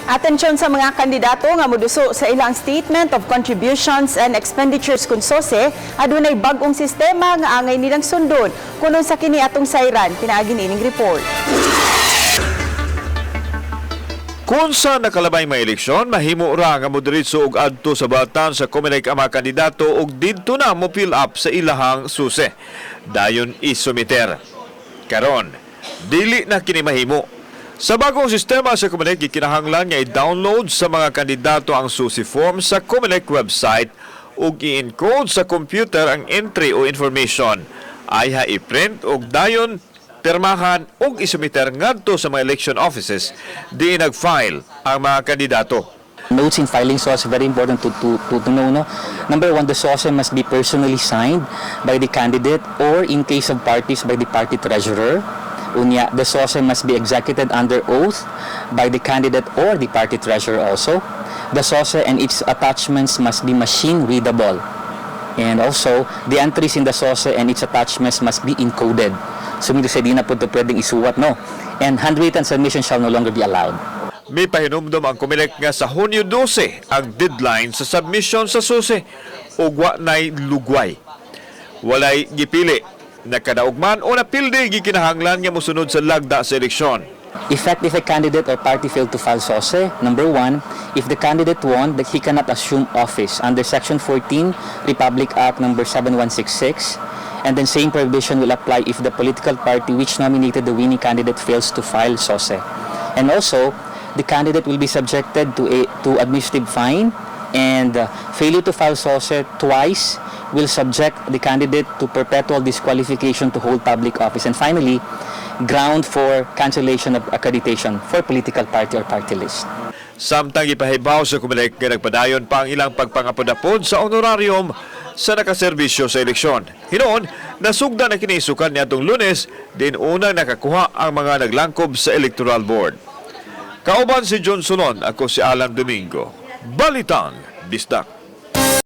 Atensyon sa mga kandidato nga moduso sa ilang Statement of Contributions and Expenditures kun SOSE, adunay bag-ong sistema nga angay nilang sundon kuno sa kini atong sayran pinaagi niining report. Kung sa nakalabay may eleksyon, mahimo ra nga moderitso og adto sa batan sa Comelec ang mga kandidato og didto na mo fill up sa ilahang SUSE. Dayon isumiter. Karon, dili na kini mahimo. Sa bagong sistema sa Comelec, gikinahanglan nga i-download sa mga kandidato ang SUSE form sa Comelec website ug i-encode sa computer ang entry o information. Ayha i-print ug dayon pirmahan ug isumiter ngadto sa mga election offices di nag-file ang mga kandidato. Notes in filing SOSE, very important to know. No? Number one, the SOSE must be personally signed by the candidate or in case of parties by the party treasurer. Unya, the SOSE must be executed under oath by the candidate or the party treasurer also. The SOSE and its attachments must be machine readable. And also, the entries in the SOSE and its attachments must be encoded. So, may di na po ito pwedeng isuwat, no? And handwritten submission shall no longer be allowed. May pahinumdom ang Comelec nga sa Hunyo 12 ang deadline sa submission sa SUSE ug wa nay lugway. Walay gipili na kadaugman o napildi gikinahanglan nga mosunod sa lagda sa eleksyon. Effect if a candidate or party failed to file SOSE, number one, if the candidate won, that he cannot assume office under Section 14, Republic Act number 7166, and then same prohibition will apply if the political party which nominated the winning candidate fails to file SOSE. And also, the candidate will be subjected to administrative fine, and failure to file SOSE twice will subject the candidate to perpetual disqualification to hold public office. And finally, ground for cancellation of accreditation for political party or party list. Samtang ipahibaw sa Comelec nga nagpadayon pa ang ilang pagpangapod-apod sa honorarium sa nakaserbisyo sa eleksyon. Hinoon, nasugda na kinisukan niadtong Lunes, din unang nakakuha ang mga naglangkob sa Electoral Board. Kauban si John Solon, ako si Alan Domingo. Balitang Bisdak.